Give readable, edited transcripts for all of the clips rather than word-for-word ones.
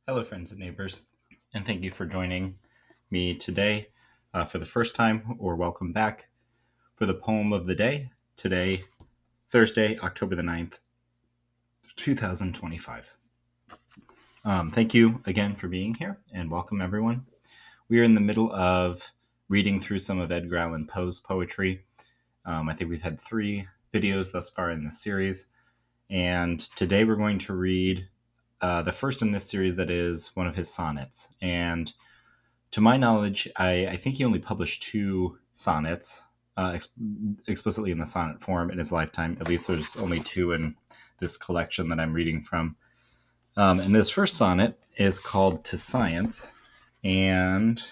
Hello, friends and neighbors, and thank you for joining me today for the first time, or welcome back for the poem of the day. Today, Thursday, October the 9th, 2025. Thank you again for being here, and welcome everyone. We are in the middle of reading through some of Edgar Allan Poe's poetry. I think we've had 3 videos thus far in this series, and today we're going to read the first in this series that is one of his sonnets. And to my knowledge, I think he only published 2 sonnets explicitly in the sonnet form in his lifetime. At least there's only 2 in this collection that I'm reading from. And this first sonnet is called To Science. And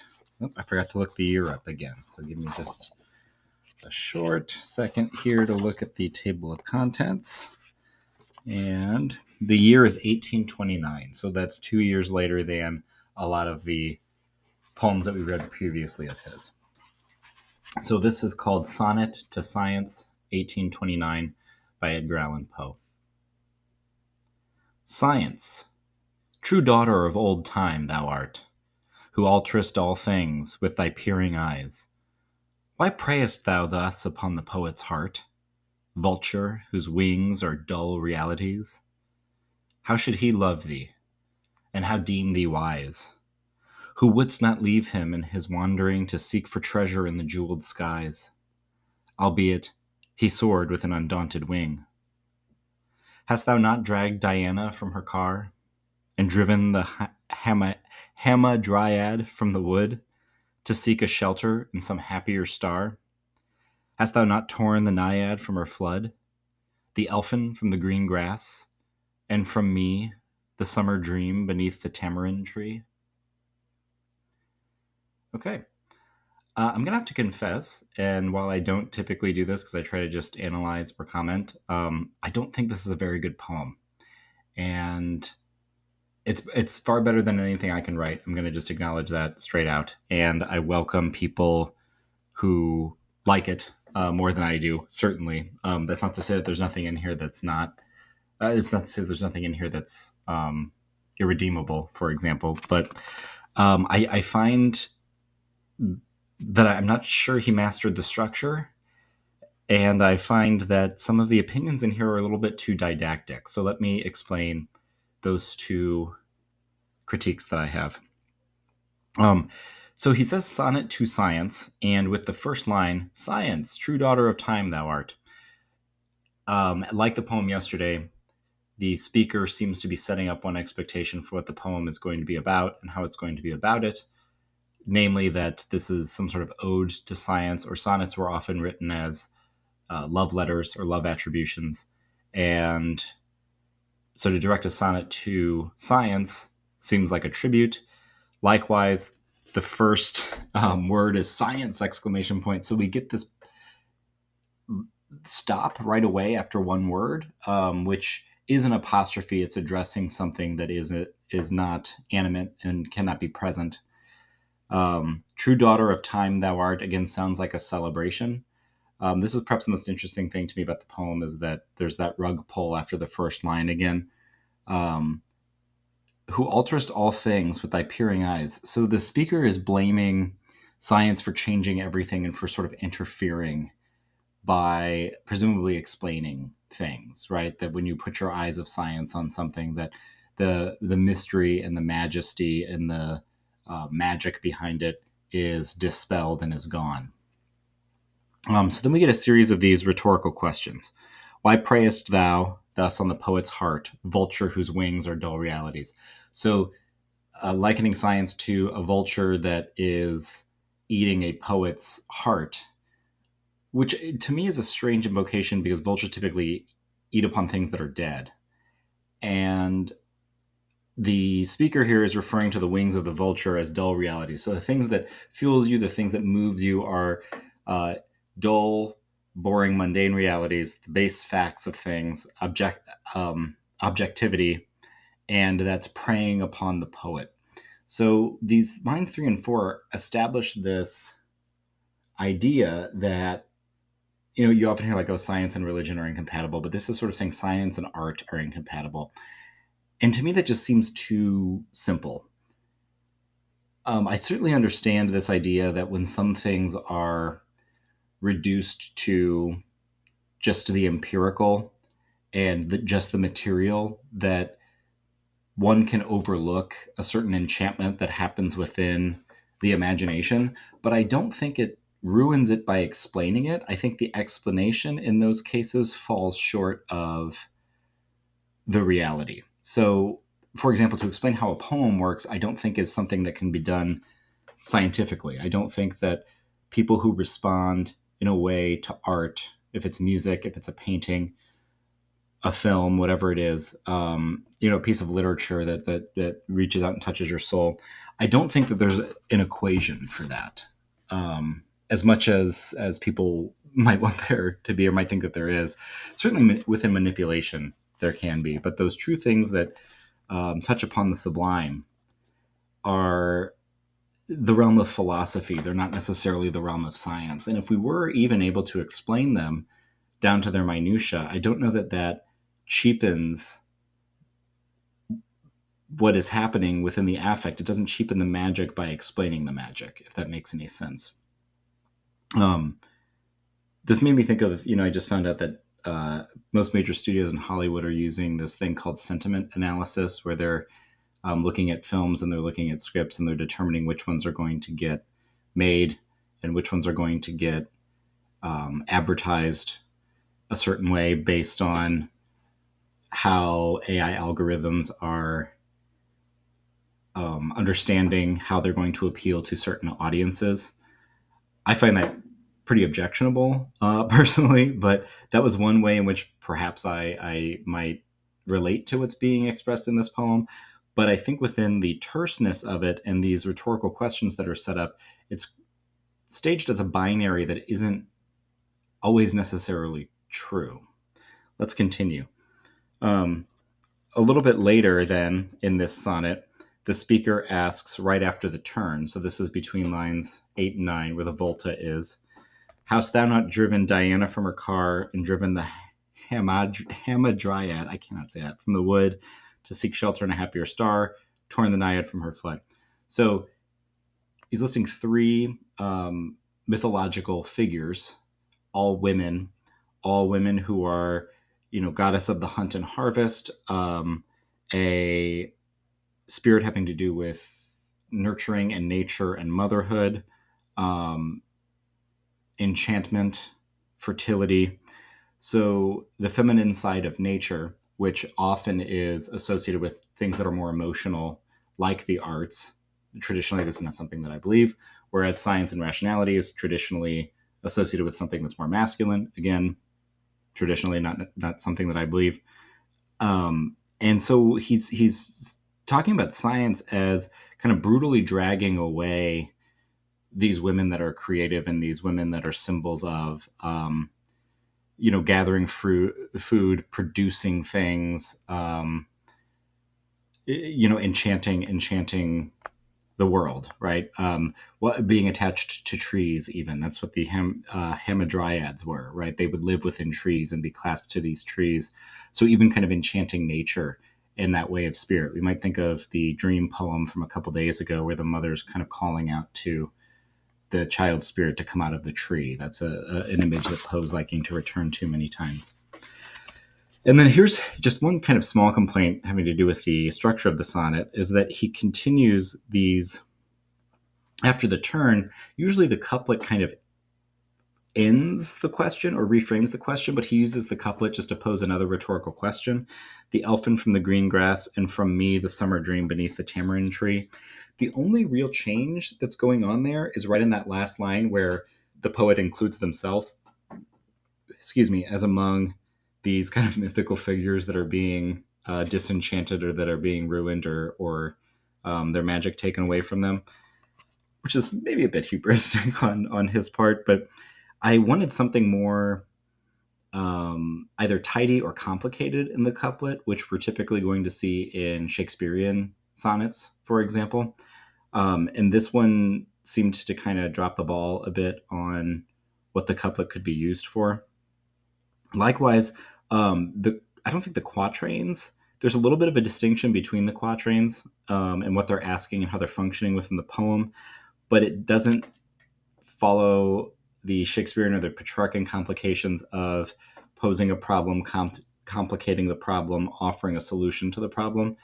I forgot to look the year up again. So give me just a short second here to look at the table of contents. And the year is 1829. So that's 2 years later than a lot of the poems that we read previously of his. So this is called Sonnet to Science, 1829, by Edgar Allan Poe. Science, true daughter of old time thou art, who alterest all things with thy peering eyes. Why preyest thou thus upon the poet's heart, vulture whose wings are dull realities? How should he love thee, and how deem thee wise, who wouldst not leave him in his wandering to seek for treasure in the jeweled skies, albeit he soared with an undaunted wing? Hast thou not dragged Diana from her car, and driven the Hamadryad from the wood, to seek a shelter in some happier star? Hast thou not torn the Naiad from her flood, the Elfin from the green grass, and from me the summer dream beneath the tamarind tree? Okay. I'm going to have to confess, and while I don't typically do this because I try to just analyze or comment, I don't think this is a very good poem. And it's far better than anything I can write. I'm going to just acknowledge that straight out. And I welcome people who like it more than I do, certainly. That's not to say that there's nothing in here that's not... it's not to say there's nothing in here that's irredeemable, for example. But I find that I'm not sure he mastered the structure, and I find that some of the opinions in here are a little bit too didactic. So let me explain those 2 critiques that I have. So he says sonnet to science, and with the first line, science, true daughter of time thou art. Like the poem yesterday, the speaker seems to be setting up one expectation for what the poem is going to be about and how it's going to be about it. Namely, that this is some sort of ode to science, or sonnets were often written as love letters or love attributions. And so to direct a sonnet to science seems like a tribute. Likewise, the first word is science, exclamation point. So we get this stop right away after one word, which is an apostrophe. It's addressing something that is not animate and cannot be present. True daughter of time thou art, again, sounds like a celebration. This is perhaps the most interesting thing to me about the poem, is that there's that rug pull after the first line again. Who alterest all things with thy peering eyes. So the speaker is blaming science for changing everything and for sort of interfering by presumably explaining things, right? That when you put your eyes of science on something, that the mystery and the majesty and the magic behind it is dispelled and is gone. So then we get a series of these rhetorical questions. Why preyest thou thus on the poet's heart, vulture whose wings are dull realities? So likening science to a vulture that is eating a poet's heart, which to me is a strange invocation, because vultures typically eat upon things that are dead. And the speaker here is referring to the wings of the vulture as dull realities. So the things that fuels you, the things that moves you, are dull, boring, mundane realities, the base facts of things, objectivity, and that's preying upon the poet. So these lines 3 and 4 establish this idea that, you often hear like, oh, science and religion are incompatible, but this is sort of saying science and art are incompatible. And to me, that just seems too simple. I certainly understand this idea that when some things are reduced to just the empirical and just the material, that one can overlook a certain enchantment that happens within the imagination. But I don't think it ruins it by explaining it. I think the explanation in those cases falls short of the reality. So, for example, to explain how a poem works, I don't think is something that can be done scientifically. I don't think that people who respond in a way to art, if it's music, if it's a painting, a film, whatever it is, a piece of literature that reaches out and touches your soul. I don't think that there's an equation for that, as much as people might want there to be or might think that there is. Certainly within manipulation, there can be, but those true things that touch upon the sublime are the realm of philosophy. They're not necessarily the realm of science. And if we were even able to explain them down to their minutia, I don't know that cheapens what is happening within the affect. It doesn't cheapen the magic by explaining the magic, if that makes any sense. This made me think of, I just found out that most major studios in Hollywood are using this thing called sentiment analysis, where they're looking at films and they're looking at scripts and they're determining which ones are going to get made and which ones are going to get advertised a certain way based on how AI algorithms are understanding how they're going to appeal to certain audiences. I find that pretty objectionable personally, but that was one way in which perhaps I might relate to what's being expressed in this poem. But I think within the terseness of it and these rhetorical questions that are set up, it's staged as a binary that isn't always necessarily true. Let's continue. A little bit later then in this sonnet, the speaker asks right after the turn, so this is between lines 8 and 9 where the volta is, "Hast thou not driven Diana from her car and driven the Hamadryad," I cannot say that, "from the wood to seek shelter in a happier star, torn the Naiad from her flood." So he's listing three mythological figures, all women who are, goddess of the hunt and harvest, a spirit having to do with nurturing and nature and motherhood, enchantment, fertility. So the feminine side of nature, which often is associated with things that are more emotional, like the arts. Traditionally, this is not something that I believe, whereas science and rationality is traditionally associated with something that's more masculine. Again, traditionally not something that I believe. And so he's talking about science as kind of brutally dragging away these women that are creative and these women that are symbols of, gathering food, producing things, enchanting the world, right? Being attached to trees, even. That's what the hamadryads were, right? They would live within trees and be clasped to these trees. So even kind of enchanting nature in that way of spirit. We might think of the dream poem from a couple days ago where the mother's kind of calling out to the child spirit to come out of the tree. That's an image that Poe's liking to return to many times. And then here's just one kind of small complaint having to do with the structure of the sonnet, is that he continues these after the turn. Usually the couplet kind of ends the question or reframes the question, but he uses the couplet just to pose another rhetorical question. "The elfin from the green grass, and from me the summer dream beneath the tamarind tree." The only real change that's going on there is right in that last line where the poet includes themselves, as among these kind of mythical figures that are being disenchanted or that are being ruined or their magic taken away from them, which is maybe a bit hubristic on his part. But I wanted something more either tidy or complicated in the couplet, which we're typically going to see in Shakespearean sonnets, for example. And this one seemed to kind of drop the ball a bit on what the couplet could be used for. Likewise, I don't think the quatrains, there's a little bit of a distinction between the quatrains and what they're asking and how they're functioning within the poem, but it doesn't follow the Shakespearean or the Petrarchan complications of posing a problem, complicating the problem, offering a solution to the problem.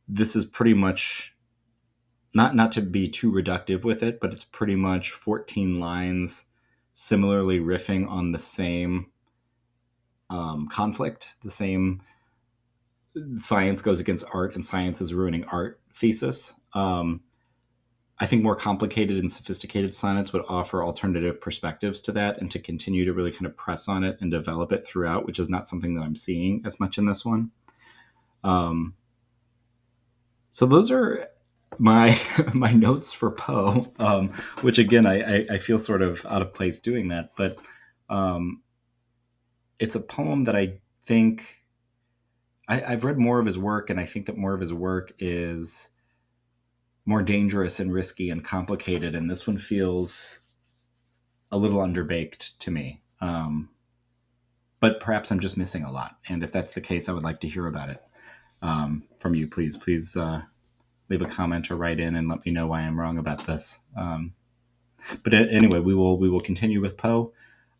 This is pretty much, not to be too reductive with it, but it's pretty much 14 lines similarly riffing on the same conflict, the same science goes against art and science is ruining art thesis. I think more complicated and sophisticated sonnets would offer alternative perspectives to that and to continue to really kind of press on it and develop it throughout, which is not something that I'm seeing as much in this one. So those are my my notes for Poe, which again, I feel sort of out of place doing that, but it's a poem that I think I've read more of his work, and I think that more of his work is more dangerous and risky and complicated, and this one feels a little underbaked to me. But perhaps I'm just missing a lot, and if that's the case, I would like to hear about it from you. Please leave a comment or write in and let me know why I'm wrong about this. But anyway, we will continue with Poe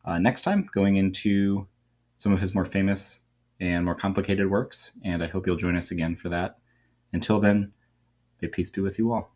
next time, going into some of his more famous and more complicated works, and I hope you'll join us again for that. Until then, may peace be with you all.